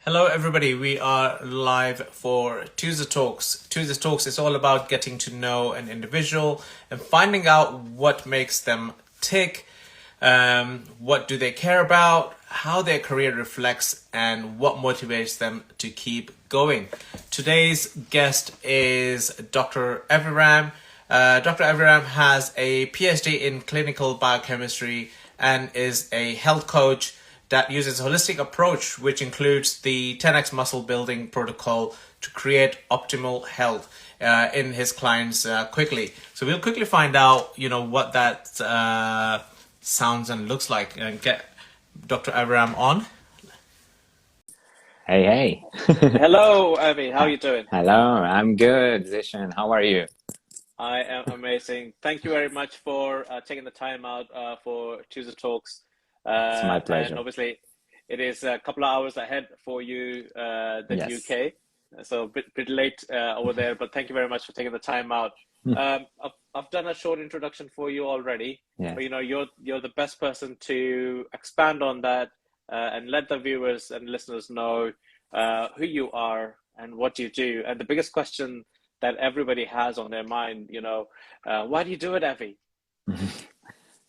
Hello, everybody. We are live for Tuesday Talks. Tuesday Talks is all about getting to know an individual and finding out what makes them tick, what do they care about, how their career reflects, and what motivates them to keep going. Today's guest is Dr. Aviram. Dr. Aviram has a PhD in clinical biochemistry and is a health coach that uses a holistic approach, which includes the 10x muscle building protocol to create optimal health in his clients quickly. So we'll quickly find out, what that sounds and looks like, and get Dr. Aviram on. Hey. Hello, Avi. How are you doing? Hello, I'm good, Zishan. How are you? I am amazing. Thank you very much for taking the time out for Tuesday Talks. It's my And pleasure. obviously, it is a couple of hours ahead for you than Yes. UK, so a bit late over there. But thank you very much for taking the time out. I've done a short introduction for you already, Yeah. but you're the best person to expand on that and let the viewers and listeners know who you are and what you do. And the biggest question that everybody has on their mind, why do you do it, Avi?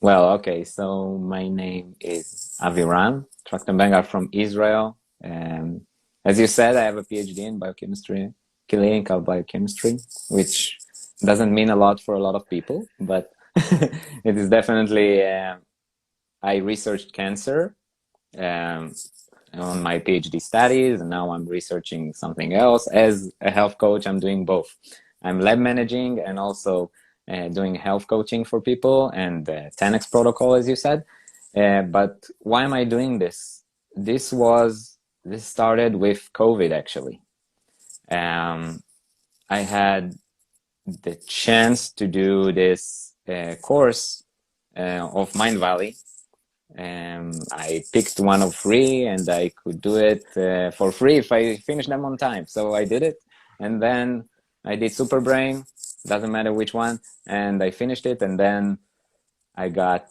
Well, okay, so my name is Aviram Trachtenberg. I'm from Israel. And as you said, I have a PhD in biochemistry, clinical biochemistry, which doesn't mean a lot for a lot of people, but it is definitely, I researched cancer um, on my PhD studies, and now I'm researching something else. As a health coach, I'm doing both. I'm lab managing and also doing health coaching for people and 10x protocol, as you said. But why am I doing this? This started with COVID, actually. Um, I had the chance to do this course of Mind Valley. I picked one of free, and I could do it for free if I finish them on time. So I did it, and then I did Super Brain, doesn't matter which one, and I finished it, and then I got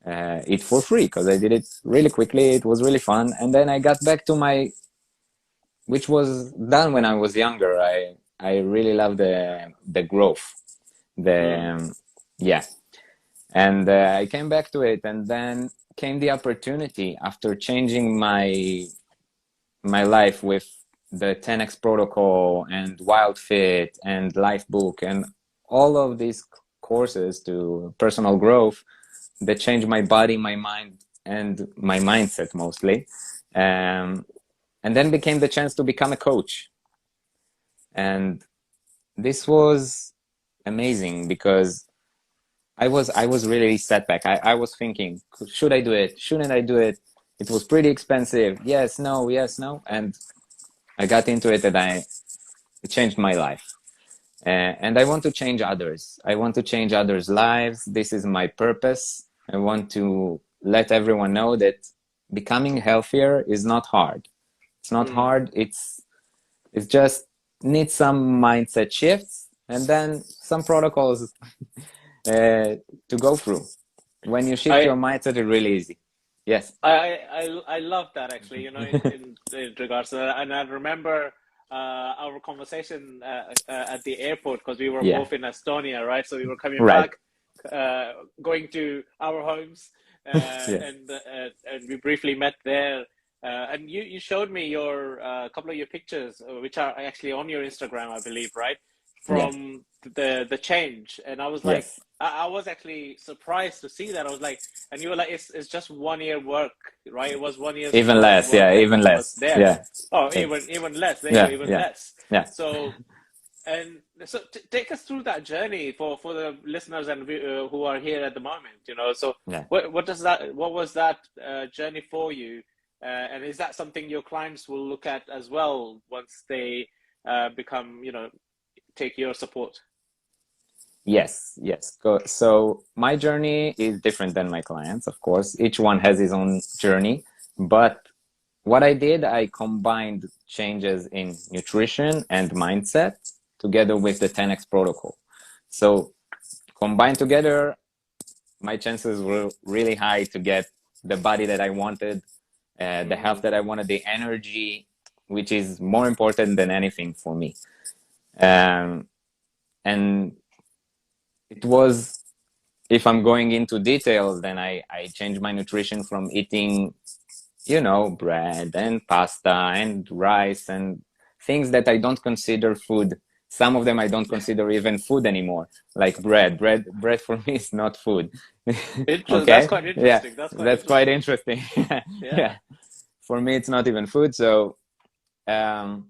it for free because I did it really quickly. It was really fun, and then I got back to my, which was done when I was younger. I really love the growth, the Mm. yeah. And I came back to it, and then came the opportunity after changing my life with the 10x protocol and Wild Fit and Lifebook and all of these courses to personal growth that changed my body, my mind, and my mindset mostly. And then became the chance to become a coach. And this was amazing because I was really set back. I was thinking, should I do it? Shouldn't I do it? It was pretty expensive. Yes, no, yes, no. And I got into it, and it changed my life. And I want to change others. I want to change others' lives. This is my purpose. I want to let everyone know that becoming healthier is not hard. It's not Mm. hard. It's just needs some mindset shifts and then some protocols to go through. When you shift I your mindset, it's really easy. Yes. I love that actually, in regards to that. And I remember our conversation at the airport because we were Yeah. both in Estonia, right? So we were coming Right. back, going to our homes, Yes. and we briefly met there. And you showed me your couple of your pictures, which are actually on your Instagram, I believe, right? Yes. From the change, and I was like, Yes. I was actually surprised to see that. I was like, and you were like, it's just 1 year work, right? It was 1 year's Even less. work Yeah. that Even was less. there. Yeah. Oh, It's, even less. There you go, yeah. even Yeah. less. Yeah. So, and so take us through that journey for the listeners and who are here at the moment. So Yeah. what was that journey for you? And is that something your clients will look at as well once they become, take your support? Yes. Yes. So my journey is different than my clients, of course. Each one has his own journey. But what I did, I combined changes in nutrition and mindset together with the 10x protocol. So combined together, my chances were really high to get the body that I wanted, the health Mm, that I wanted, the energy. which is more important than anything for me. And it was, if I'm going into details, then I changed my nutrition from eating, bread and pasta and rice and things that I don't consider food. Some of them I don't consider even food anymore, like bread. Bread for me is not food. That's Okay? quite Yeah, interesting. that's quite interesting. Yeah. Yeah. For me, it's not even food. So um,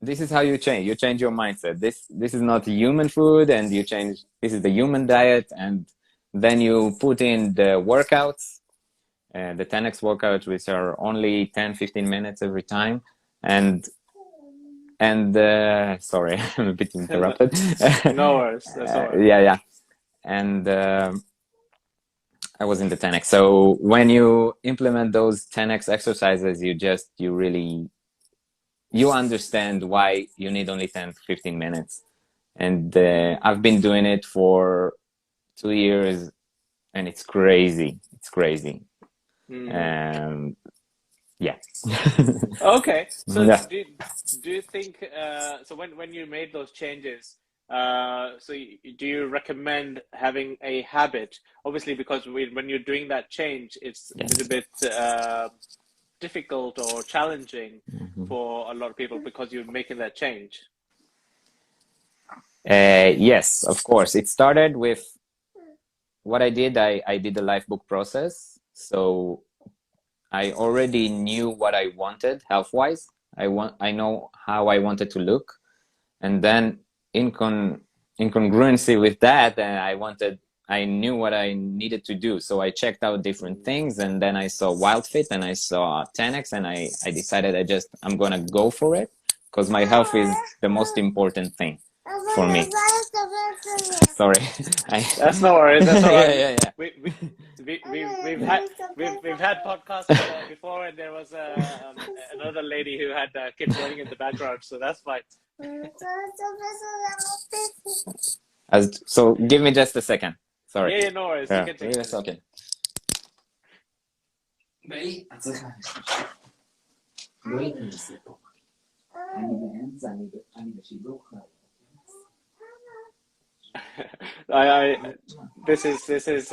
this is how you change. You change your mindset. This is not human food, and you change. This is the human diet, and then you put in the workouts, the 10x workouts, which are only 10-15 minutes every time, and sorry, I'm a bit interrupted. No worries. That's all right. Yeah, and I was in the 10x. So when you implement those 10x exercises, you understand why you need only 10-15 minutes. And I've been doing it for 2 years, and it's crazy. It's crazy. Yeah. Okay. So Yeah. do you think so when you made those changes, do you recommend having a habit? Obviously, because when you're doing that change, it's a Yes. little bit difficult or challenging for a lot of people because you're making that change. Yes, of course. It started with what I did. I did the life book process. So I already knew what I wanted health-wise. I know how I wanted to look. And then in congruency with that, I knew what I needed to do. So I checked out different things, and then I saw WildFit and I saw 10X, and I decided I'm gonna go for it because my health is the most important thing for me. Sorry. That's no worries. That's all right. Yeah. We've had podcasts before, and there was another lady who had kids running in the background, so that's fine. So give me just a second. Sorry. Yeah, no worries. You can take it. Okay. This is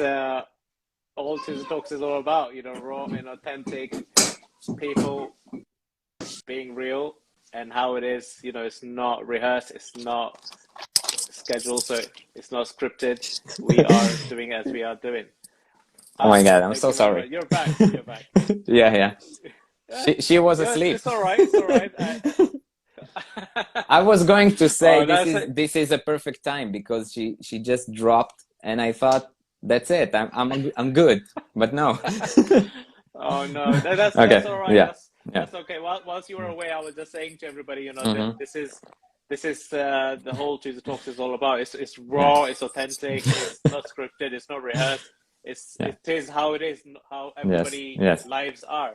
all Tuesday Talks is all about, raw and authentic people being real and how it is, it's not rehearsed, it's not scheduled, so it's not scripted. We are doing as we are doing. Oh my God, I'm so sorry. You're back. Yeah. She was asleep. It's all right. I was going to say this is a perfect time because she just dropped, and I thought that's it. I'm good, but no. Oh no, that's Okay. that's all right. Yeah. That's okay. Whilst you were away, I was just saying to everybody, this is the whole Tuesday Talks is all about. It's raw, it's authentic, it's not scripted, it's not rehearsed. It is how it is, how everybody's lives are.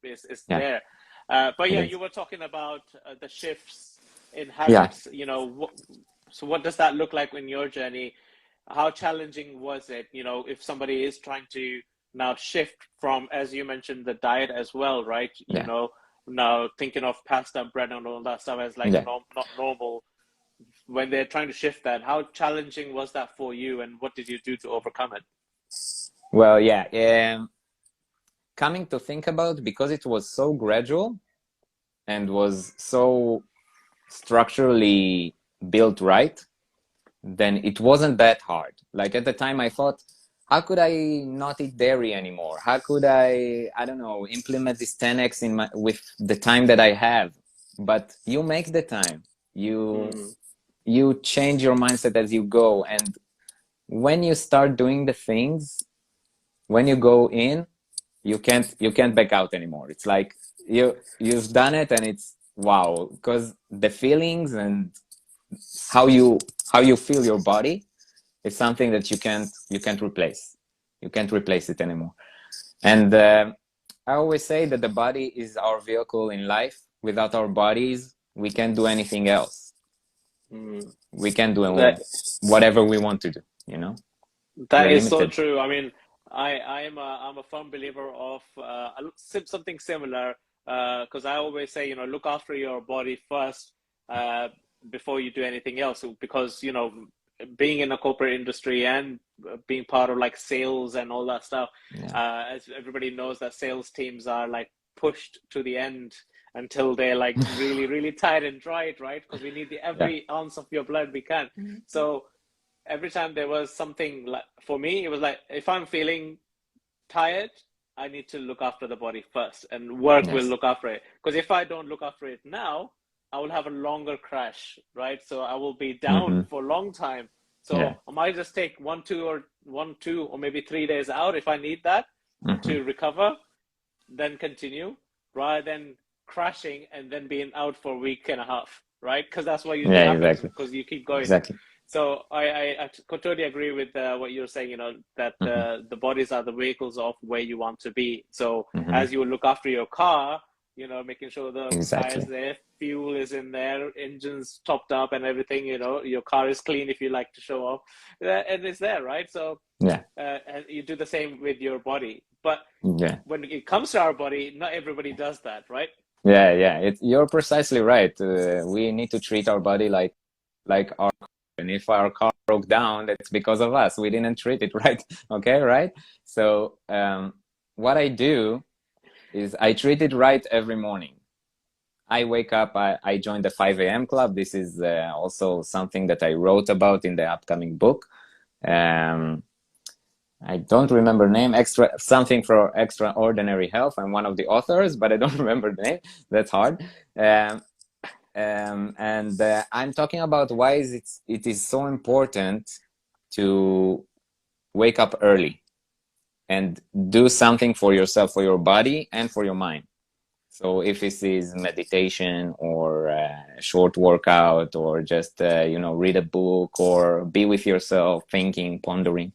It's there. But yeah, you were talking about the shifts in habits. So what does that look like in your journey? How challenging was it? If somebody is trying to now shift from, as you mentioned, the diet as well, right? Now thinking of pasta, bread, and all that stuff as not normal. When they're trying to shift that, how challenging was that for you, and what did you do to overcome it? Well, yeah. Coming to think about, because it was so gradual and was so structurally built right, then it wasn't that hard. Like at the time I thought, how could I not eat dairy anymore? How could I don't know, implement this 10x with the time that I have? But you make the time. You change your mindset as you go, and when you start doing the things, when you go in, you can't back out anymore. It's like you've done it, and it's wow, because the feelings and how you feel your body is something that you can't replace. You can't replace it anymore. And I always say that the body is our vehicle in life. Without our bodies, we can't do anything else. We can do whatever we want to do. That is so true. I mean, I'm a firm believer of something similar because I always say, look after your body first before you do anything else. Because, being in a corporate industry and being part of like sales and all that stuff, as everybody knows, that sales teams are like pushed to the end until they're like really, really tired and dried, right? Because we need every ounce of your blood we can. So every time there was something, like for me, it was like, if I'm feeling tired, I need to look after the body first, and work will look after it. Because if I don't look after it now, I will have a longer crash, right? So I will be down for a long time. So I might just take 1, 2, or maybe 3 days out if I need that to recover, then continue, rather than crashing and then being out for a week and a half, right? Because that's what usually happens, because you keep going. So I totally agree with what you're saying, that the bodies are the vehicles of where you want to be. So as you look after your car, making sure the tires there, fuel is in there, engine's topped up and everything, your car is clean if you like to show off, and it's there, right? So and you do the same with your body. But when it comes to our body, not everybody does that, right? You're precisely right. We need to treat our body like our car. And if our car broke down, that's because of us. We didn't treat it right. Okay, right? So what I do is I treat it right every morning. I wake up, I joined the 5 a.m. club. This is also something that I wrote about in the upcoming book. I don't remember the name, something for extraordinary health. I'm one of the authors, but I don't remember the name. That's hard. And I'm talking about why it is so important to wake up early and do something for yourself, for your body and for your mind. So if this is meditation or a short workout or just, read a book or be with yourself, thinking, pondering,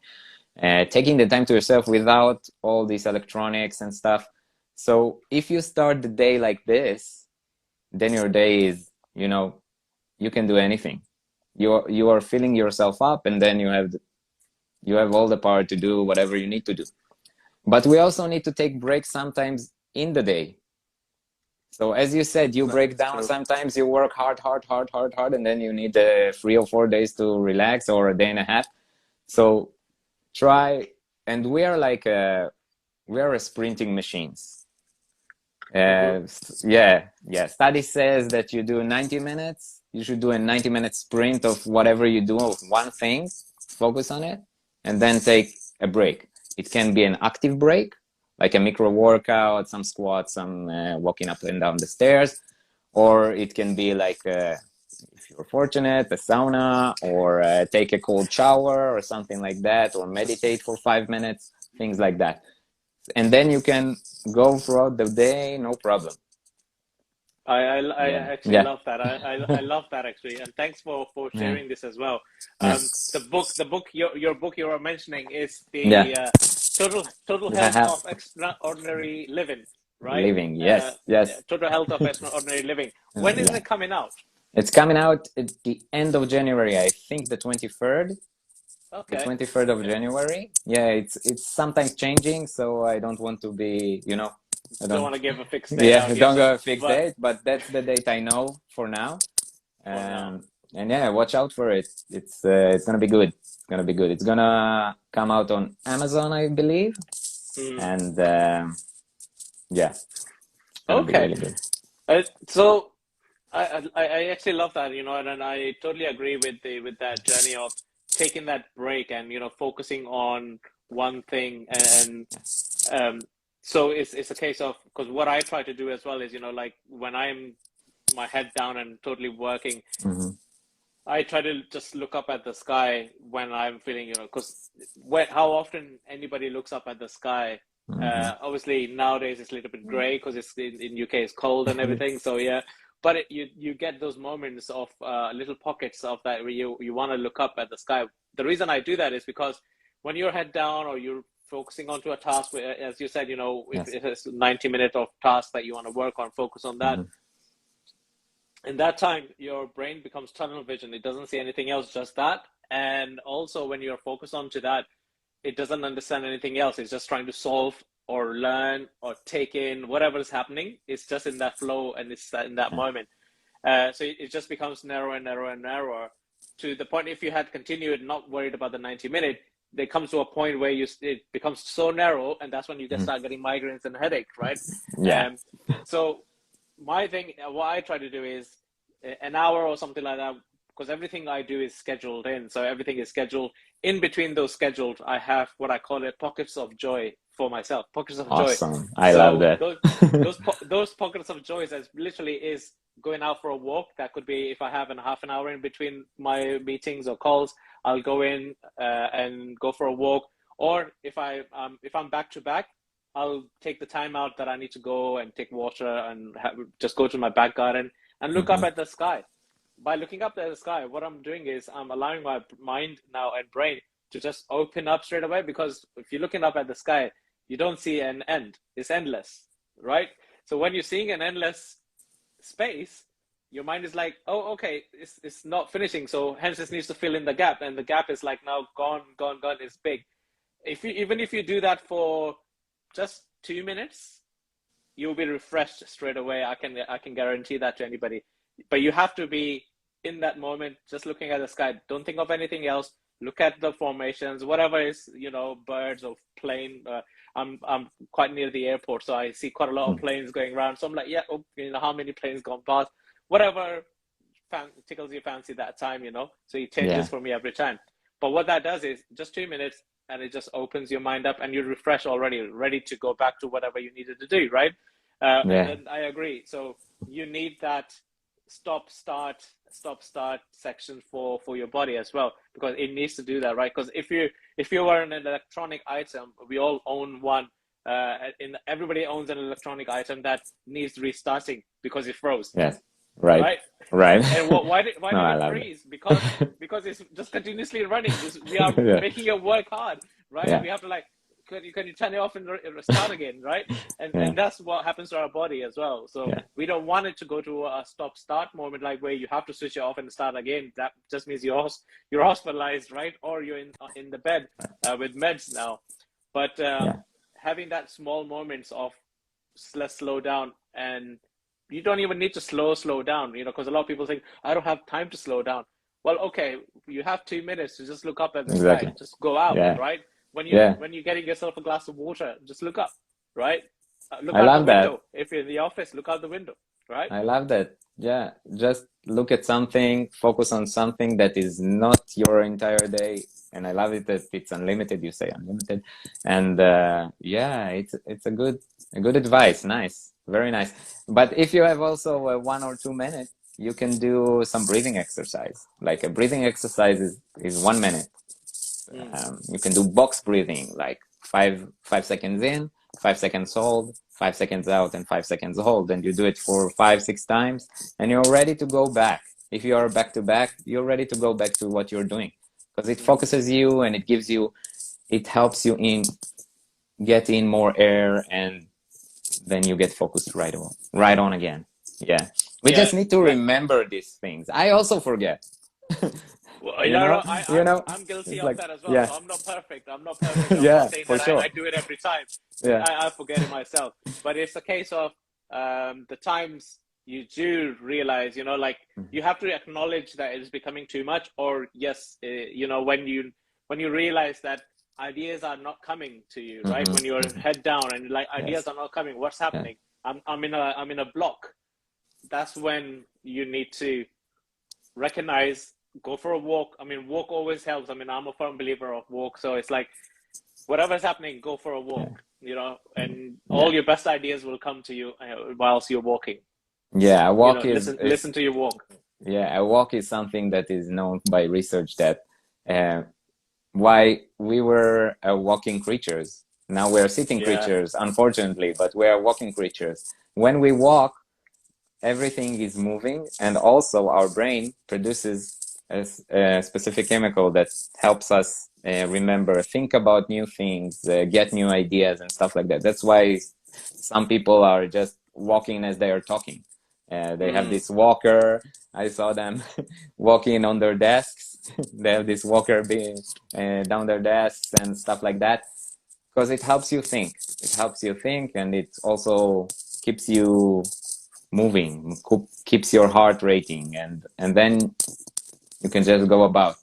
taking the time to yourself without all these electronics and stuff. So if you start the day like this, then your day is, you can do anything. You are filling yourself up, and then you have all the power to do whatever you need to do. But we also need to take breaks sometimes in the day. So as you said, you break down. Sometimes you work hard, and then you need 3 or 4 days to relax, or a day and a half. So try, and we are sprinting machines. Study says that you do 90 minutes. You should do a 90-minute sprint of whatever you do, of one thing, focus on it, and then take a break. It can be an active break, like a micro workout, some squats, some walking up and down the stairs, or it can be like, if you're fortunate, a sauna, or take a cold shower or something like that, or meditate for 5 minutes, things like that. And then you can go throughout the day, no problem. I actually love that. I love that actually, and thanks for sharing this as well. The book your book you are mentioning is the total health of extraordinary living, right? Living, yes. Total health of extraordinary living. When is it coming out? It's coming out at the end of January, I think the 23rd. Okay. The 23rd of January. Yeah, it's sometimes changing, so I don't want to be, I don't want to give a fixed date. Yeah, don't go a fixed date, but that's the date I know for now. And watch out for it. It's gonna be good. It's gonna be good. It's gonna come out on Amazon, I believe. And okay. Really good. So I actually love that, and I totally agree with that journey of taking that break and focusing on one thing, and so it's a case of, because what I try to do as well is like when I'm my head down and totally working, I try to just look up at the sky when I'm feeling because how often anybody looks up at the sky. Obviously nowadays it's a little bit gray because it's in UK it's cold and everything, so but you get those moments of little pockets of that where you want to look up at the sky. The reason I do that is because when you're head down or you're focusing onto a task, where, as you said, if it's 90 minutes of task that you want to work on, focus on that. In that time, your brain becomes tunnel vision. It doesn't see anything else, just that. And also when you're focused onto that, it doesn't understand anything else. It's just trying to solve or learn or take in whatever is happening. It's just in that flow, and it's in that moment. So it just becomes narrower and narrower and narrower, to the point if you had continued, not worried about the 90-minute, there comes to a point where it becomes so narrow, and that's when you start getting migraines and headache, right? Yeah. So my thing, what I try to do is an hour or something like that, because everything I do is scheduled in. So everything is scheduled. In between those scheduled, I have what I call it pockets of joy for myself. Pockets of joy. Awesome. I love that. Those pockets of joy that literally is going out for a walk. That could be if I have a half an hour in between my meetings or calls, I'll go in and go for a walk. Or if I'm back to back, I'll take the time out that I need to go and take water and just go to my back garden and look up at the sky. By looking up at the sky, what I'm doing is I'm allowing my mind now and brain to just open up straight away, because if you're looking up at the sky, you don't see an end. It's endless, right? So when you're seeing an endless space, your mind is like, oh, okay, it's not finishing. So hence it needs to fill in the gap. And the gap is like now gone, it's big. Even if you do that for just 2 minutes, you'll be refreshed straight away. I can guarantee that to anybody. But you have to be in that moment, just looking at the sky. Don't think of anything else. Look at the formations, whatever is, birds or plane. I'm quite near the airport, so I see quite a lot of planes going around. So I'm like, yeah, how many planes gone past? Whatever tickles your fancy that time, So it changes for me every time. But what that does is just 2 minutes, and it just opens your mind up, and you're refreshed already, ready to go back to whatever you needed to do, right? And I agree. So you need that stop start section for your body as well, because it needs to do that, right? Because if you were an electronic item, we all own one. Everybody owns an electronic item that needs restarting because it froze. Yes. Right. And why did it freeze? Because it's just continuously running. We are making it work hard, right? Yeah. We have to can you turn it off and start again, right? And that's what happens to our body as well. So we don't want it to go to a stop-start moment, like where you have to switch it off and start again. That just means you're hospitalized, right? Or you're in the bed with meds now. But having that small moments of let's slow down, and you don't even need to slow down, because a lot of people think, I don't have time to slow down. Well, okay, you have 2 minutes to just look up at the sky, just go out, right? When you're getting yourself a glass of water, just look up, right? Look out the window. If you're in the office, look out the window, right? I love that. Yeah, just look at something, focus on something that is not your entire day. And I love it that it's unlimited. You say unlimited, and it's a good advice. Nice, very nice. But if you have also 1 or 2 minutes, you can do some breathing exercise. Like a breathing exercise is 1 minute. You can do box breathing, like 5 seconds in, 5 seconds hold, 5 seconds out, and 5 seconds hold. And you do it for 5-6 times, and you're ready to go back. If you are back to back, you're ready to go back to what you're doing, because it focuses you and it helps you get in more air, and then you get focused right on again. Yeah. We just need to remember these things. I also forget. Well, I'm guilty of that as well. Yeah. So I'm not perfect. I'm not saying that sure. I do it every time. Yeah. I forget it myself. But it's a case of the times you do realize, you have to acknowledge that it's becoming too much, or when you realize that ideas are not coming to you, right? When you're head down and ideas are not coming, what's happening? I'm in a block. That's when you need to recognize, go for a walk. Walk always helps. I'm a firm believer of walk. So it's like, whatever's happening, go for a walk, and all your best ideas will come to you whilst you're walking. Yeah, a walk is... Listen to your walk. Yeah, a walk is something that is known by research that why we were walking creatures. Now we're sitting creatures, unfortunately, but we are walking creatures. When we walk, everything is moving, and also our brain produces a specific chemical that helps us think about new things, get new ideas and stuff like that. That's why some people are just walking as they are talking. They have this walker. I saw them walking on their desks. They have this walker down their desks and stuff like that. because it helps you think. It helps you think, and it also keeps you moving, keeps your heart rating, and then you can just go about.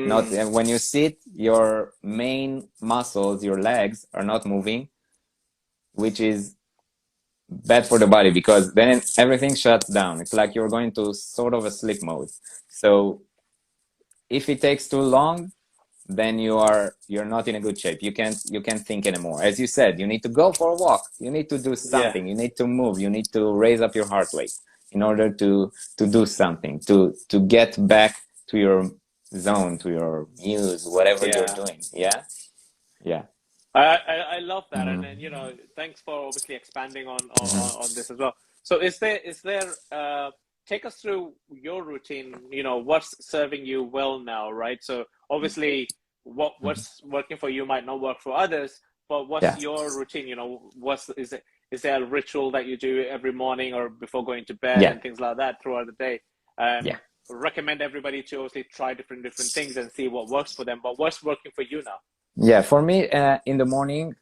Not when you sit, your main muscles, your legs, are not moving, which is bad for the body because then everything shuts down. It's like you're going to sort of a sleep mode. So if it takes too long, then you're not in a good shape. You can't think anymore. As you said, you need to go for a walk. You need to do Yeah, something. You need to move. You need to raise up your heart rate in order to do something, to get back to your zone, to your muse, whatever you're yeah. doing. Yeah, yeah. I love that, and, Mm-hmm. and thanks for obviously expanding on Mm-hmm. this as well. So is there take us through your routine, what's serving you well now, right? So obviously what's working for you might not work for others, but what's Yeah, your routine? Is there a ritual that you do every morning or before going to bed yeah, and things like that throughout the day? yeah. Recommend everybody to obviously try different things and see what works for them, but what's working for you now? Yeah, for me, in the morning,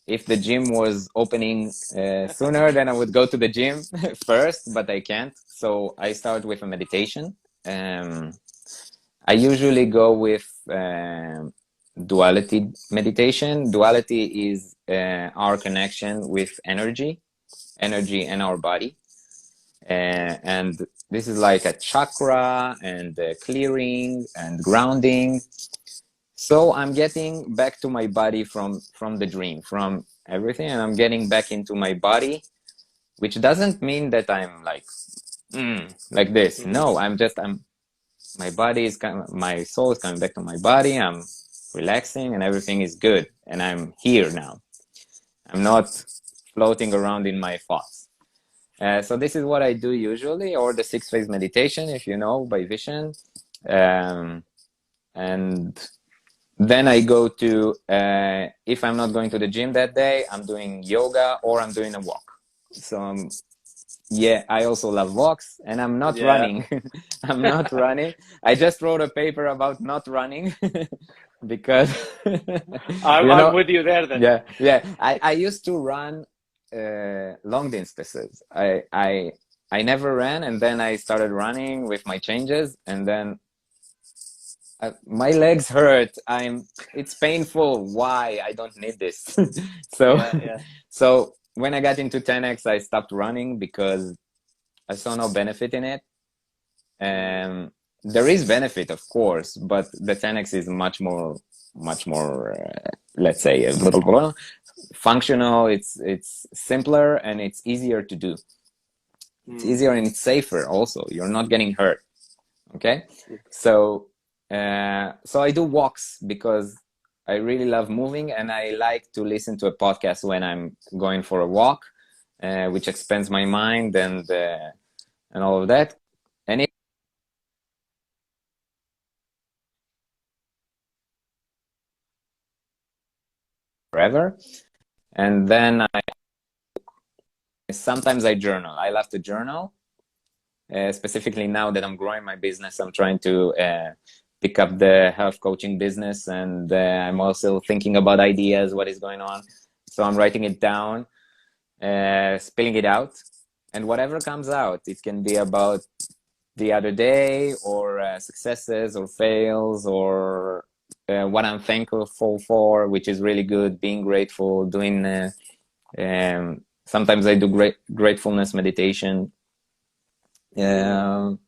if the gym was opening sooner, then I would go to the gym first, but I can't. So I start with a meditation. Um, I usually go with duality meditation. Duality is our connection with energy and our body. And this is like a chakra and clearing and grounding. So I'm getting back to my body from the dream, from everything, and I'm getting back into my body, which doesn't mean that I'm like this. Mm-hmm. No, I'm my body is my soul is coming back to my body. I'm relaxing, and everything is good, and I'm here now. I'm not floating around in my thoughts. So this is what I do usually, or the 6 phase meditation, if you know, by Vision. Um, and Then I go to, if I'm not going to the gym that day, I'm doing yoga or I'm doing a walk. So, yeah, I also love walks and I'm not Yeah. running. I'm not running. I just wrote a paper about not running because, I'm with you there then. yeah, yeah. I used to run long distances. I never ran, and then I started running with my changes, and then my legs hurt. It's painful. Why? I don't need this. so Yeah, yeah. so when I got into 10x, I stopped running because I saw no benefit in it. Mm, There is benefit, of course, but the 10x is much more let's say a little functional. It's simpler and it's easier to do. It's mm. easier and it's safer also. You're not getting hurt. Okay, so so I do walks because I really love moving, and I like to listen to a podcast when I'm going for a walk, which expands my mind and all of that. And it forever. And then sometimes I journal. I love to journal. Specifically now that I'm growing my business, I'm trying to pick up the health coaching business, and I'm also thinking about ideas, what is going on. So I'm writing it down, spilling it out, and whatever comes out, it can be about the other day or successes or fails or what I'm thankful for, which is really good. Being grateful, doing. Sometimes I do gratefulness meditation. Mm.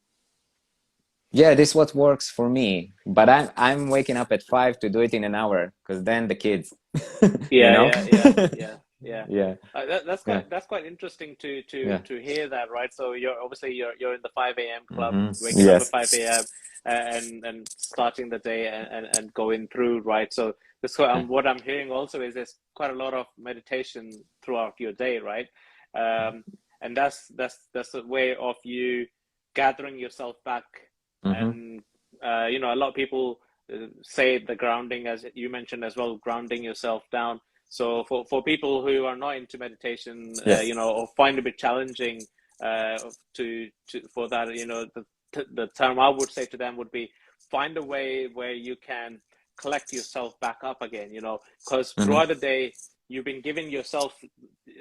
Yeah, this is what works for me. But I'm waking up at 5 to do it in an hour because then the kids, you Yeah, know. yeah, yeah, yeah, yeah. Yeah, That's yeah, quite interesting yeah. to hear that, right? So you're in the 5 a.m. club, waking up at Yes. 5 a.m. and starting the day and going through, right? So Yeah. what I'm hearing also is there's quite a lot of meditation throughout your day, right? And that's a way of you gathering yourself back, Mm-hmm. and a lot of people say the grounding, as you mentioned as well, grounding yourself down. So for people who are not into meditation, Yes. or find it a bit challenging for that, the term I would say to them would be find a way where you can collect yourself back up again, because throughout the day, you've been giving yourself,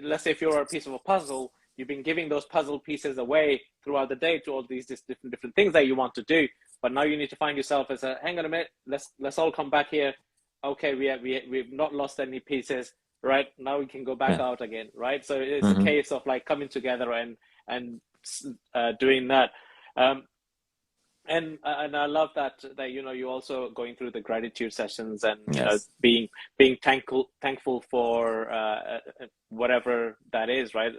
let's say if you're a piece of a puzzle, you've been giving those puzzle pieces away throughout the day to all these different things that you want to do. But now you need to find yourself as hang on a minute, let's all come back here. Okay, we've not lost any pieces, right? Now we can go back out again, right? So it's a case of like coming together and doing that. And I love that you're also going through the gratitude sessions and being thankful for whatever that is, right?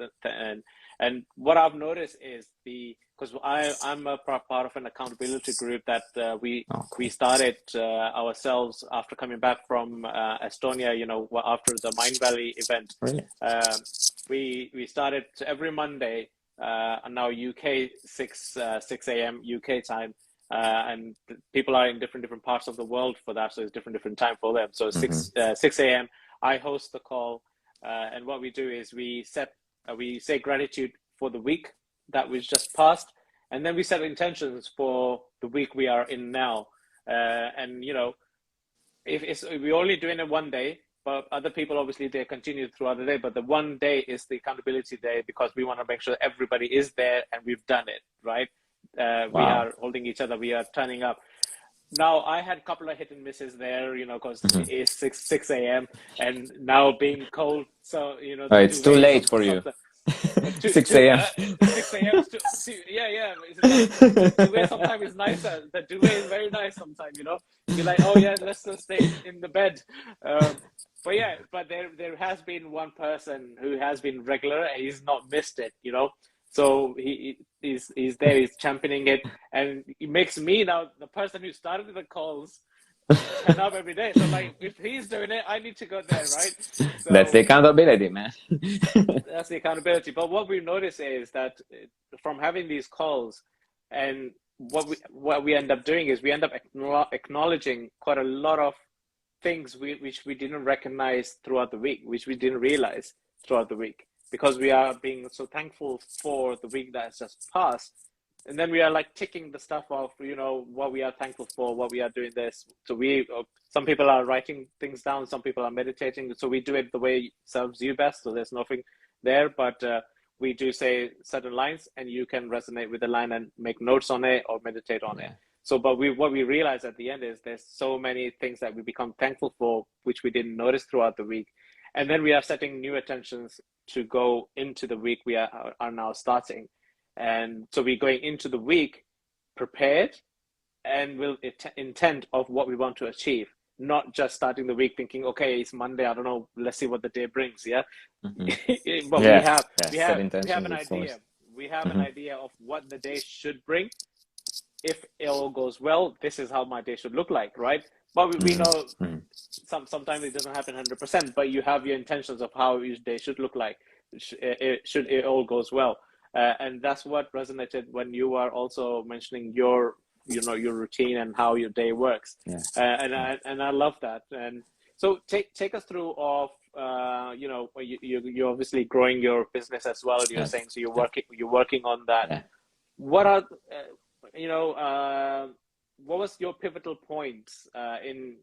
And what I've noticed is because I'm a part of an accountability group that we started ourselves after coming back from Estonia. After the Mind Valley event, we started every Monday. Now UK 6 a.m. UK time, and people are in different parts of the world for that, so it's different time for them. So 6 a.m. I host the call, and what we do is we say gratitude for the week that was just passed, and then we set intentions for the week we are in now. And if we're only doing it one day. But other people, obviously, they continue throughout the day. But the one day is the accountability day because we want to make sure everybody is there and we've done it, right? We are holding each other. We are turning up. Now, I had a couple of hit and misses there, because it is 6 a.m. and now being cold. So, it's too late for you. 6 a.m. 6 a.m. Yeah. The duvet sometimes is nicer. The duvet is very nice sometimes, You're like, oh yeah, let's just stay in the bed. But there has been one person who has been regular and he's not missed it, So he's there, he's championing it, and it makes me now the person who started the calls turn up every day. So like, if he's doing it, I need to go there, right? So, that's the accountability, man. That's the accountability. But what we notice is that from having these calls, and what we end up doing is we end up acknowledging quite a lot of things which we didn't recognize throughout the week, which we didn't realize throughout the week, because we are being so thankful for the week that has just passed. And then we are like ticking the stuff off, what we are thankful for, what we are doing this. So some people are writing things down, some people are meditating. So we do it the way serves you best. So there's nothing there, but we do say certain lines and you can resonate with the line and make notes on it or meditate on it. So, but what we realize at the end is there's so many things that we become thankful for, which we didn't notice throughout the week. And then we are setting new intentions to go into the week we are now starting. And so we're going into the week prepared and with intent of what we want to achieve, not just starting the week thinking, okay, it's Monday, I don't know, let's see what the day brings. But we have an idea. We have an idea of what the day should bring. If it all goes well, this is how my day should look like, right? But we know sometimes it doesn't happen 100%, but you have your intentions of how your day should look like, should it all goes well. And that's what resonated when you are also mentioning your routine and how your day works. And I love that. And so take us through of you're obviously growing your business as well. You're saying so you're working on that. What are what was your pivotal point in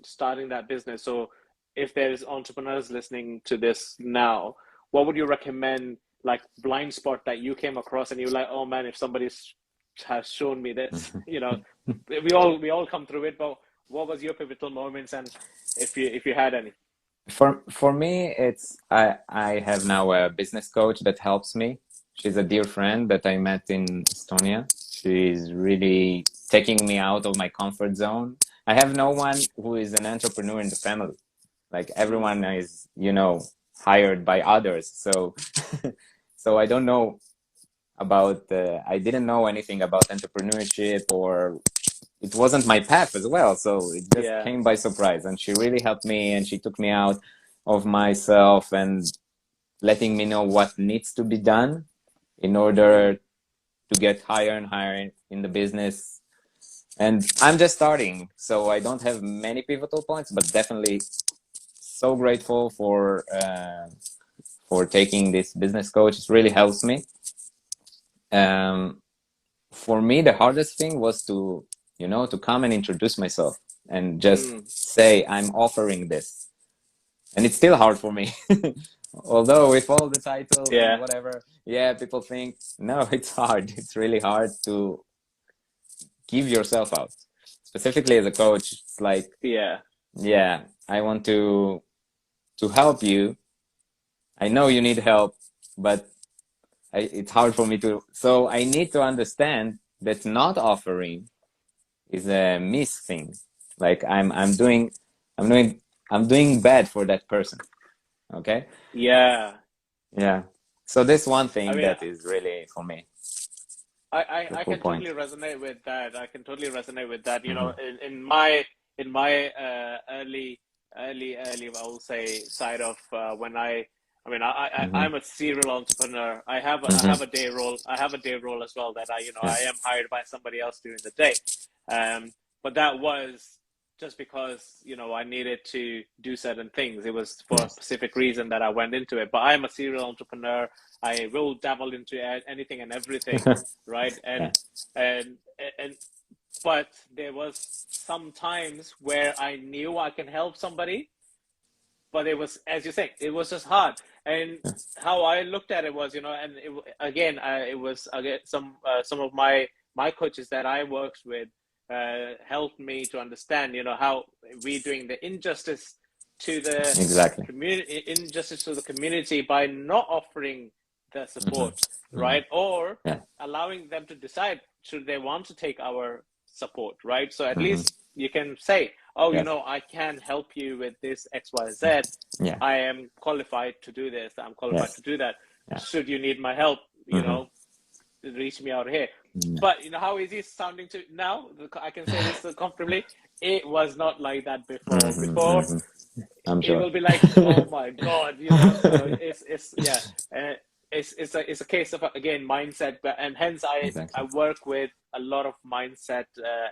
starting that business? So if there's entrepreneurs listening to this now, what would you recommend, like blind spot that you came across and you're like, oh man, if somebody has shown me this, we all come through it, but what was your pivotal moments, and if you had any? For me, it's I have now a business coach that helps me. She's a dear friend that I met in Estonia. She's really taking me out of my comfort zone. I have no one who is an entrepreneur in the family. Like everyone is, hired by others. So, so I don't know about, I didn't know anything about entrepreneurship, or it wasn't my path as well. So it just came by surprise, and she really helped me, and she took me out of myself and letting me know what needs to be done in order to get higher and higher in the business. And I'm just starting, so I don't have many pivotal points, but definitely so grateful for taking this business coach. It really helps me. For me, the hardest thing was to come and introduce myself. and just say I'm offering this. And it's still hard for me. Although with all the titles and Yeah. whatever, yeah, people think, no, it's hard. It's really hard to give yourself out. Specifically as a coach, it's like, Yeah. yeah, I want to help you. I know you need help, but it's hard for me to. So I need to understand that not offering is a miss thing. Like I'm doing, I'm doing bad for that person. Okay. Yeah. Yeah. So this one I thing mean, that is really for me the I full can point. totally resonate with that. I can totally resonate with that. You know, Mm-hmm. in my early, I will say, side of Mm-hmm. I'm a serial entrepreneur. I Mm-hmm. have a day role. I have a day role as well that Yeah. I am hired by somebody else during the day. But that was just because, I needed to do certain things. It was for a Yes. specific reason that I went into it. But I am a serial entrepreneur. I will dabble into anything and everything, right? Yeah. And and but there was some times where I knew I can help somebody, but it was, as you say, it was just hard. And how I looked at it was, and it was again some of my coaches that I worked with helped me to understand, how we doing the injustice to the Exactly. community, injustice to the community by not offering the support, Mm-hmm. right? Or Yeah. allowing them to decide should they want to take our support, right? So at Mm-hmm. least you can say, oh, Yes. I can help you with this XYZ. Yeah. I am qualified to do this. I'm qualified Yes. to do that. Yeah. Should you need my help, Mm-hmm. reach me out here. Yeah. But how easy it's sounding to now, I can say this comfortably. It was not like that before. Mm-hmm. Before, Mm-hmm. I'm it sure. will be like, oh my God, So it's yeah, it's a case of, again, mindset, and hence I Exactly. work with a lot of mindset.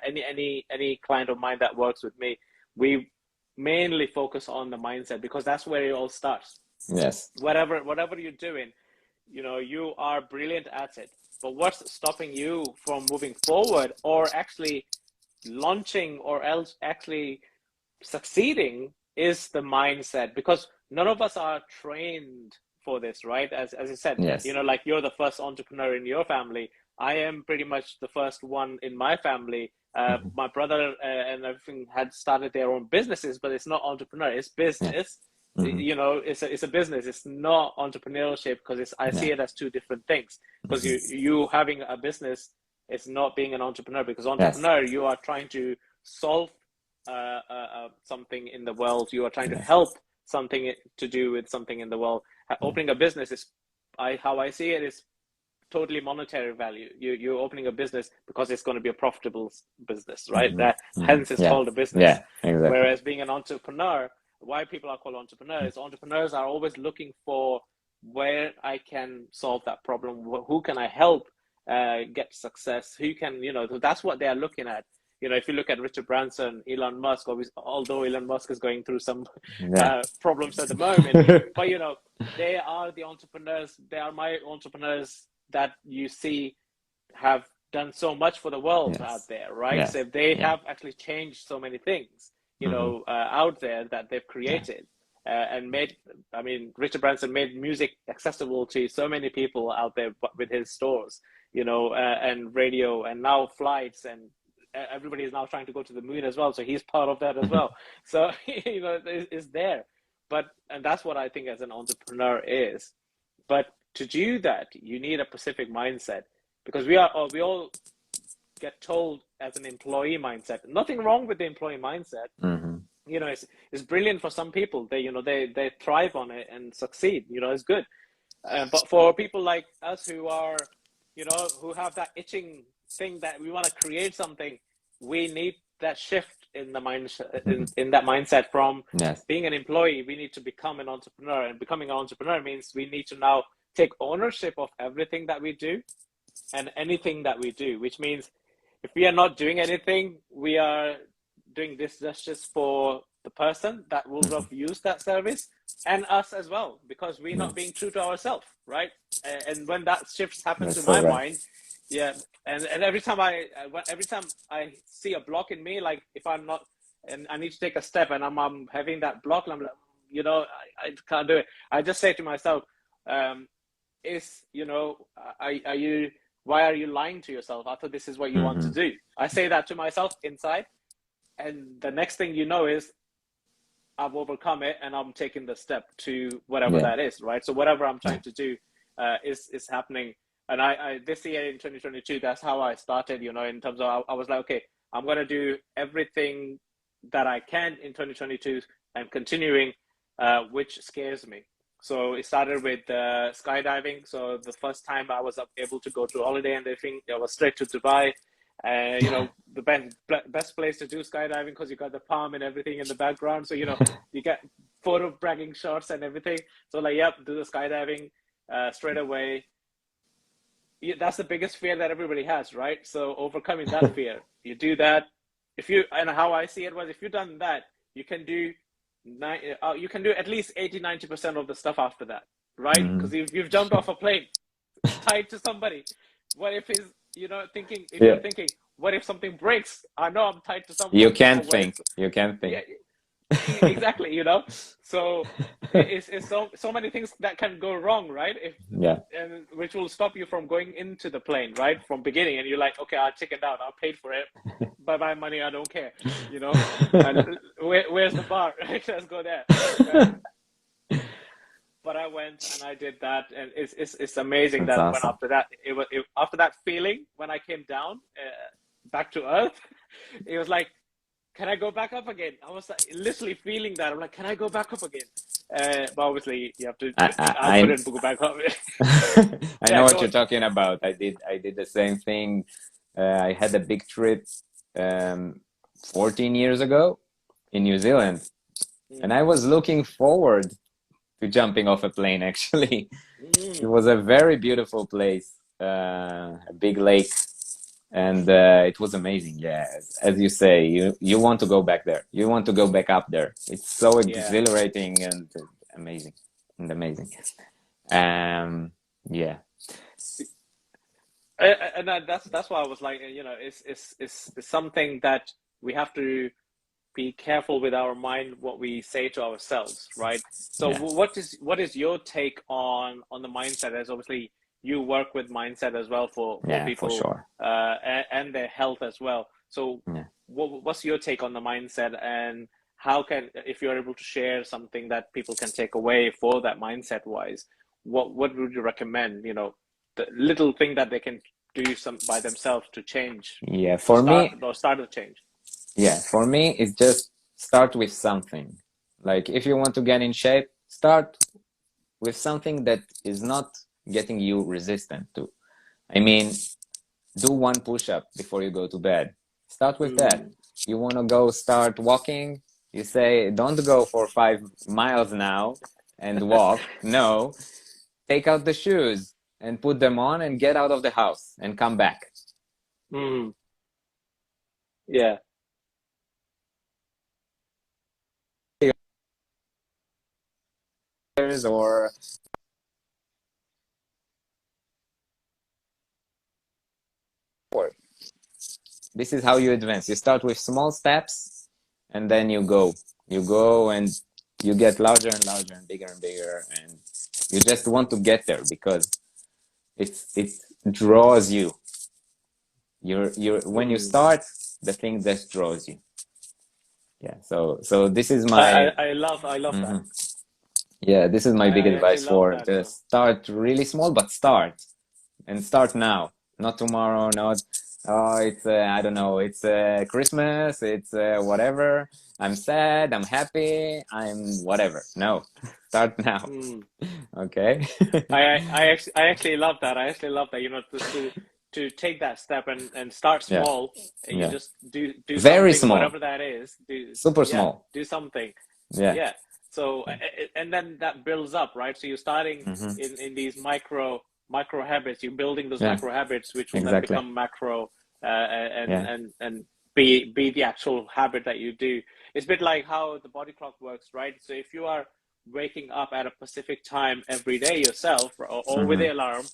Any client of mine that works with me, we mainly focus on the mindset, because that's where it all starts. Yes. Whatever you're doing, you are brilliant at it. But what's stopping you from moving forward, or actually launching, or else actually succeeding, is the mindset, because none of us are trained for this, right? As I said, Yes. like, you're the first entrepreneur in your family. I am pretty much the first one in my family. Mm-hmm. My brother and everything had started their own businesses, but it's not entrepreneur, it's Yeah. business. Mm-hmm. It's a business. It's not entrepreneurship, because I see it as two different things. Because you having a business is not being an entrepreneur, because entrepreneur, Yes. you are trying to solve something in the world. You are trying to Yes. help something to do with something in the world. Opening a business is, how I see it, is totally monetary value. You're opening a business because it's going to be a profitable business, right? Mm-hmm. That hence it's Yeah. called a business. Yeah. Exactly. Whereas being an entrepreneur, why people are called entrepreneurs? Entrepreneurs are always looking for where I can solve that problem. Who can I help get success? Who can, that's what they are looking at. If you look at Richard Branson, Elon Musk, although Elon Musk is going through some problems at the moment, but they are the entrepreneurs. They are my entrepreneurs that you see have done so much for the world out there, right? Yes. So they have actually changed so many things, out there that they've created. And made, Richard Branson made music accessible to so many people out there with his stores, and radio, and now flights, and everybody is now trying to go to the moon as well. So he's part of that as well. So, it's there. And that's what I think as an entrepreneur is. But to do that, you need a specific mindset, because we all get told as an employee mindset. Nothing wrong with the employee mindset. Mm-hmm. It's brilliant for some people. They thrive on it and succeed. It's good. But for people like us who are, who have that itching thing that we want to create something, we need that shift in the mindset, in that mindset from being an employee. We need to become an entrepreneur, and becoming an entrepreneur means we need to now take ownership of everything that we do and anything that we do, which means if we are not doing anything, we are doing this just for the person that will have used that service, and us as well, because we're not being true to ourselves, right? And when that shift happens to my mind, and every time I see a block in me, like if I'm not and I need to take a step, and I'm having that block, and I'm like, I can't do it. I just say to myself, why are you lying to yourself? I thought this is what you want to do. I say that to myself inside, and the next thing you know is I've overcome it and I'm taking the step to whatever that is, right? So whatever I'm trying to do is happening. And I this year in 2022, that's how I started, in terms of, I was like, okay, I'm going to do everything that I can in 2022 and continuing, which scares me. So it started with skydiving. So the first time I was able to go to holiday and everything, I was straight to Dubai. The best place to do skydiving, because you got the palm and everything in the background. So, you get photo bragging shots and everything. So like, yep, do the skydiving straight away. That's the biggest fear that everybody has, right? So overcoming that fear, you do that. And how I see it was, if you've done that, you can do at least 80-90% of the stuff after that, right? Because if you've jumped off a plane tied to somebody, what if you're thinking, what if something breaks? I know I'm tied to someone. You can't think. Yeah, exactly. So it's so many things that can go wrong, right? And which will stop you from going into the plane, right, from beginning. And you're like, okay, I'll check it out. I'll pay for it. Bye bye money. I don't care. And where's the bar? Let's go there. But I went and I did that, and it's amazing. That's that awesome. When after that, after that feeling, when I came down back to earth, it was like, can I go back up again? I was like, literally feeling that. I'm like, can I go back up again? But obviously, you have to. I couldn't go back up. I know what you're talking about. I did the same thing. I had a big trip 14 years ago in New Zealand, and I was looking forward to jumping off a plane. Actually, it was a very beautiful place, a big lake. And it was amazing. Yeah, as you say, you want to go back there. You want to go back up there. It's so exhilarating and amazing. Yeah. And that's why I was like, it's something that we have to be careful with our mind, what we say to ourselves, right? So what is your take on the mindset? As obviously you work with mindset as well for people, for sure. And their health as well. So what's your take on the mindset, and how if you're able to share something that people can take away for that mindset wise, what would you recommend, the little thing that they can do by themselves to change? Start a change. Yeah, for me, it's just start with something. Like if you want to get in shape, start with something that is not getting you resistant to. I mean, do one push-up before you go to bed. Start with that. You want to go start walking, you say, don't go for 5 miles now and walk. No, take out the shoes and put them on and get out of the house and come back. Yeah. Or this is how you advance. You start with small steps, and then you go and you get larger and larger and bigger, and you just want to get there because it draws you. When you start, the thing just draws you. Yeah. So this is my. I love that. Yeah, this is my big advice start really small, but start now, not tomorrow, not it's I don't know, it's Christmas, it's whatever, I'm sad, I'm happy, I'm whatever. No, start now. Okay. I actually love that. To take that step and start small, and you just do very something, small, whatever that is. Super small. Do something. Yeah. So and then that builds up, right? So you're starting in these micro habits. You're building those micro habits, which will then become macro, and be the actual habit that you do. It's a bit like how the body clock works, right? So if you are waking up at a specific time every day yourself, or with the alarm,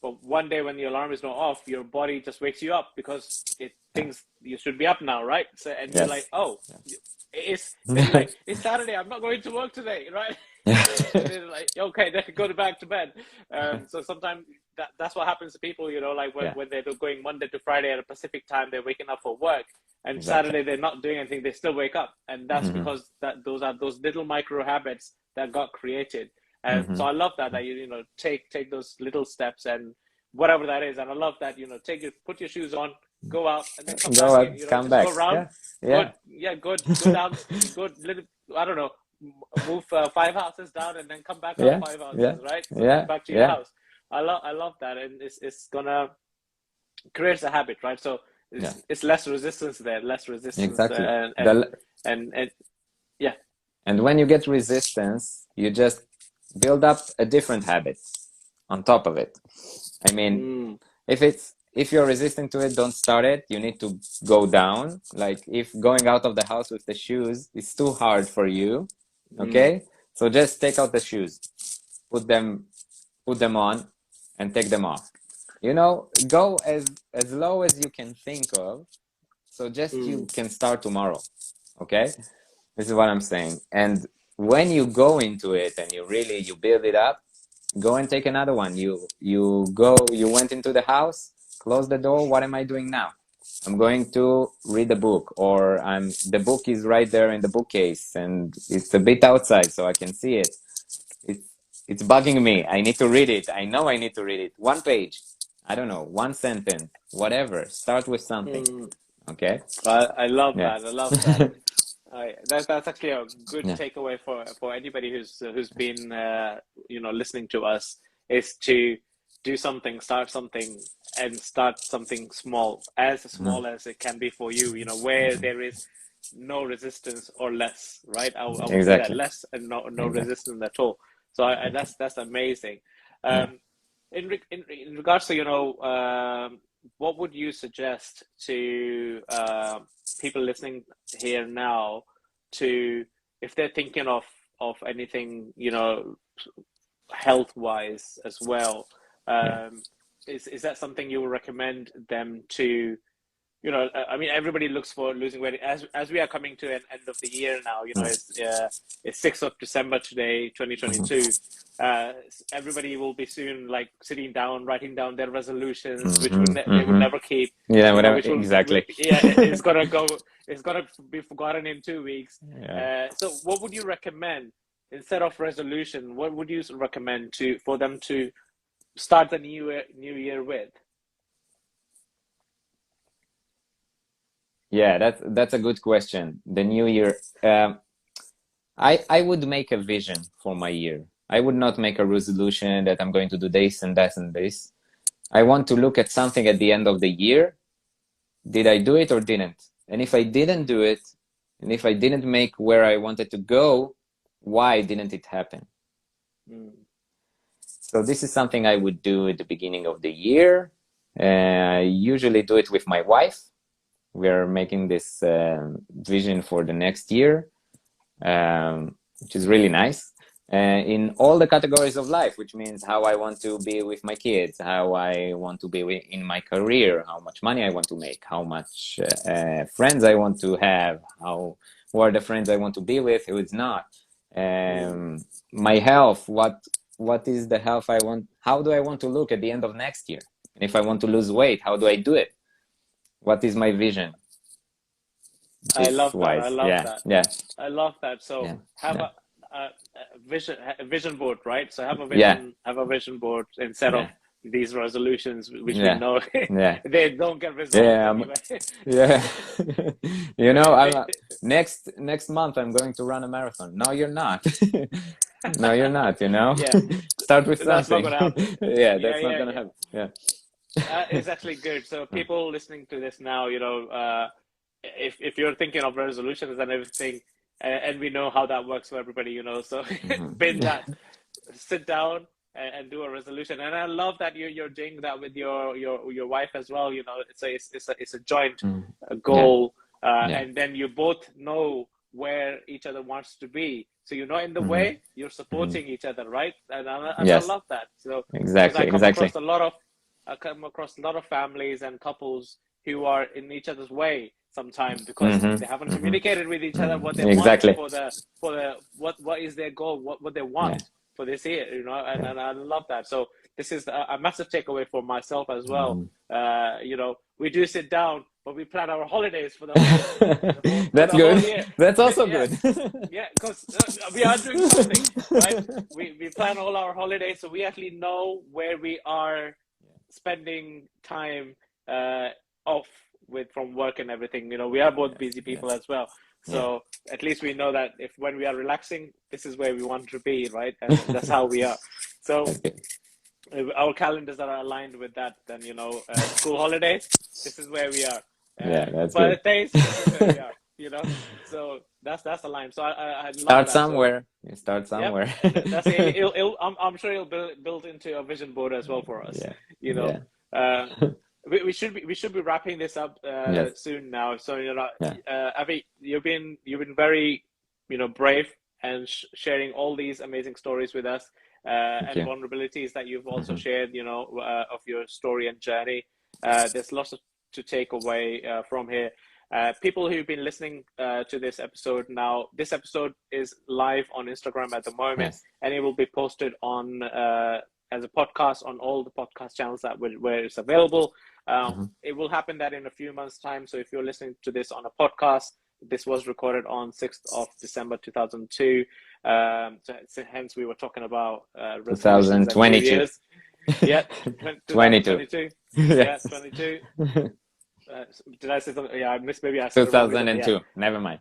but one day when the alarm is not off, your body just wakes you up because it thinks you should be up now, right? So, and you're like, oh, then you're like, it's Saturday, I'm not going to work today, right? And then like, okay, then go back to bed. So sometimes that's what happens to people, like when they're going Monday to Friday at a Pacific time, they're waking up for work, and Saturday they're not doing anything, they still wake up, and that's because those are those little micro habits that got created. And so I love that you take those little steps and whatever that is, and I love that put your shoes on, go out, and then come back. Come just back. go around. Go down. Go little. I don't know. Move 5 houses down, and then come back up 5 houses. Right. So come back to your house. I love that, and it's gonna create a habit, right? So it's less resistance there, Exactly. And yeah. And when you get resistance, you just build up a different habit on top of it. I mean, if you're resisting to it, don't start it. You need to go down. Like if going out of the house with the shoes is too hard for you, okay? So just take out the shoes, put them on, and take them off. Go as low as you can think of. So just you can start tomorrow, okay? This is what I'm saying. And when you go into it and you build it up, go and take another one. You went into the house, close the door. What am I doing now? I'm going to read a book, or the book is right there in the bookcase and it's a bit outside so I can see it. It's bugging me. I need to read it. I know I need to read it. 1 page. I don't know, 1 sentence, whatever. Start with something. Okay. I love that. I love that. That's actually a good takeaway for anybody who's been listening to us, is to do something, start something, and start something small as it can be for you. Where there is no resistance or less, right? I would say that less and no resistance at all. So that's amazing. In regards to what would you suggest to people listening here now, if they're thinking of anything health wise as well? Is that something you would recommend them to? I mean, everybody looks for losing weight as we are coming to an end of the year now. It's 6th of December today, 2022. Everybody will be soon like sitting down, writing down their resolutions, which they will never keep. Yeah, whatever. Exactly. It's gonna be forgotten in 2 weeks. So, what would you recommend instead of resolution? What would you recommend for them to start the new year with? Yeah, that's a good question. The new year, I would make a vision for my year. I would not make a resolution that I'm going to do this and that and this. I want to look at something at the end of the year. Did I do it or didn't? And if I didn't do it, and if I didn't make where I wanted to go, why didn't it happen? So this is something I would do at the beginning of the year. I usually do it with my wife. We're making this vision for the next year, which is really nice. In all the categories of life, which means how I want to be with my kids, how I want to be in my career, how much money I want to make, how much friends I want to have, who are the friends I want to be with, who is not. My health, what is the health I want? How do I want to look at the end of next year? And if I want to lose weight, how do I do it? What is my vision? I love that. I love that. Yeah. I love that. So have a vision board, right? So have a vision, have a vision board instead of these resolutions, which we know they don't get resolved anyway. Next month I'm going to run a marathon. No, you're not. No, you're not. Start with something. That's not gonna happen. That's not gonna happen. Yeah. It's actually good. So people listening to this now, if you're thinking of resolutions and everything, and we know how that works for everybody, so bin that, sit down and do a resolution. And I love that you're doing that with your wife as well. It's a joint goal, and then you both know where each other wants to be. So you're not in the way. You're supporting each other, right? And I love that. So exactly. I come across a lot of come across a lot of families and couples who are in each other's way sometimes because they haven't communicated with each other what they want Exactly. for the what is their goal, what they want for this year, you know, and I love that. So this is a massive takeaway for myself as well. You know, we do sit down, but we plan our holidays for the whole That's the whole good. year. That's also Yeah, good. yeah, because we are doing something, right? We plan all our holidays, so we actually know where we are spending time off with from work and everything. You know, we are both busy people as well, so at least we know that if when we are relaxing, this is where we want to be, right? And that's how we are. So our calendars are aligned with that. Then, you know, school holidays, this is where we are. That's good. Birthdays, this is where we are. You know, so that's aligned. So I love Start that. somewhere. You start somewhere. Yep. That's it. I'm sure it'll build into a vision board as well for us. You know, we should be wrapping this up soon now. So, you know, Avi, you've been very, you know, brave and sharing all these amazing stories with us and vulnerabilities that you've also shared, you know, of your story and journey. There's lots to take away from here. People who've been listening to this episode now, this episode is live on Instagram at the moment, and it will be posted on as a podcast on all the podcast channels where it's available. It will happen that in a few months' time. So if you're listening to this on a podcast, this was recorded on 6th of December 2002. So hence we were talking about 2022. Yeah, 2022. Yeah, 22. Did I say something? Yeah, I missed. Maybe I said 2002. Yeah. Never mind.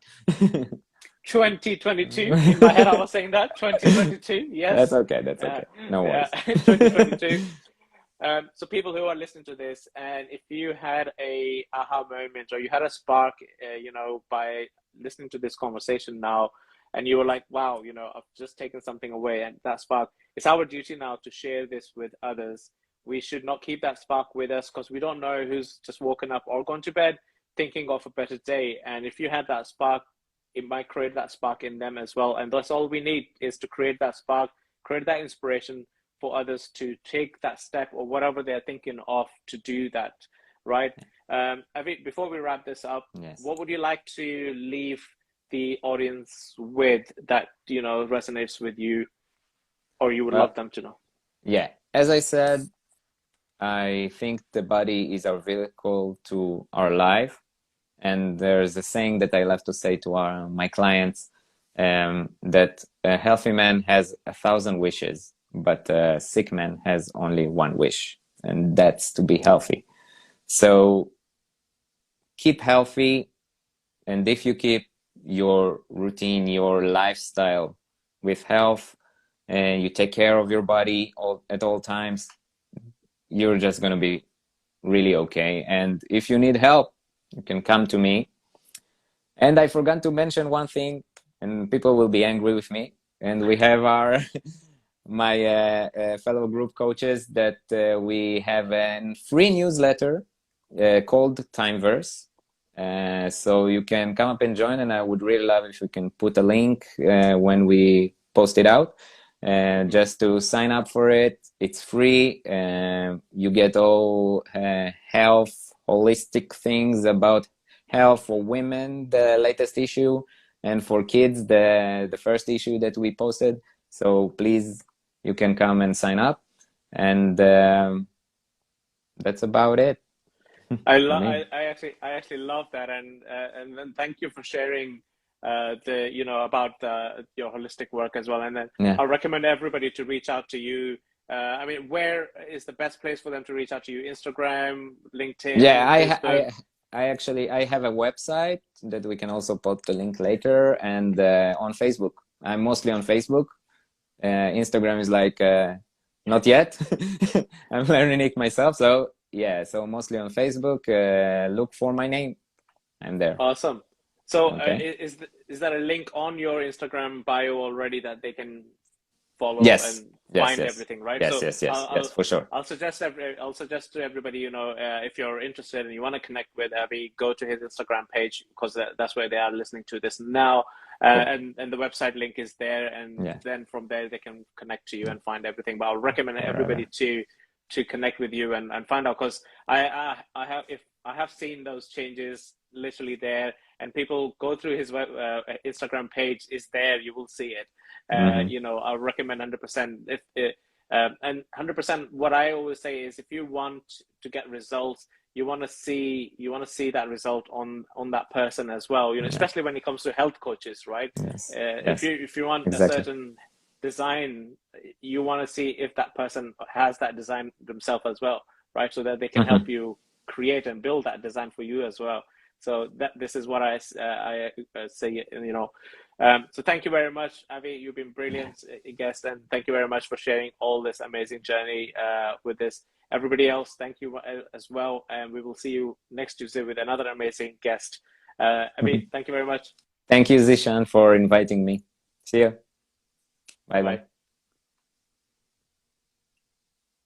2022. In my head, I was saying that 2022. Yes, that's okay. That's okay. No worries. 2022. So people who are listening to this, and if you had a aha moment or you had a spark, you know, by listening to this conversation now, and you were like, wow, you know, I've just taken something away, and that spark, it's our duty now to share this with others. We should not keep that spark with us because we don't know who's just woken up or gone to bed thinking of a better day. And if you had that spark, it might create that spark in them as well. And that's all we need is to create that spark, create that inspiration for others to take that step or whatever they're thinking of to do that, right? Avi, before we wrap this up, what would you like to leave the audience with that, you know, resonates with you or you would love them to know? Yeah, as I said, I think the body is our vehicle to our life. And there's a saying that I love to say to my clients, that a healthy man has 1,000 wishes, but a sick man has only one wish, and that's to be healthy. So keep healthy, and if you keep your routine, your lifestyle with health, and you take care of your body at all times, you're just going to be really okay. And if you need help, you can come to me. And I forgot to mention one thing, and people will be angry with me. And we have my fellow group coaches that we have a free newsletter called Timeverse. So you can come up and join, and I would really love if you can put a link when we post it out. Just to sign up for it. It's free. You get all health, holistic things about health for women, the latest issue, and for kids, the first issue that we posted. So please, you can come and sign up, and that's about it. I actually love that, and thank you for sharing about your holistic work as well. And then I'll recommend everybody to reach out to you. I mean, where is the best place for them to reach out to you? Instagram, LinkedIn? Yeah, I have a website that we can also put the link later, and on Facebook. I'm mostly on Facebook. Instagram is like not yet. I'm learning it myself. So yeah, so mostly on Facebook. Look for my name. I'm there. Awesome. So is that a link on your Instagram bio already that they can follow and find everything, right? Yes, for sure. I'll suggest to everybody, if you're interested and you want to connect with Avi, go to his Instagram page because that's where they are listening to this now. And the website link is there, and then from there they can connect to you and find everything. But I'll recommend everybody to to connect with you and find out, because I have seen those changes literally there, and people go through his Instagram page is there, you will see it. You know, I recommend 100%. And 100%, what I always say is, if you want to get results, you want to see that result on that person as well. You know, especially when it comes to health coaches, right? Yes. If you want Exactly. a certain design, you want to see if that person has that design themselves as well, right? So that they can help you create and build that design for you as well. So this is what I say, you know. So thank you very much, Avi. You've been brilliant guest, and thank you very much for sharing all this amazing journey with this. Everybody else, thank you as well, and we will see you next Tuesday with another amazing guest. Avi, thank you very much. Thank you, Zishan, for inviting me. See you. Bye-bye.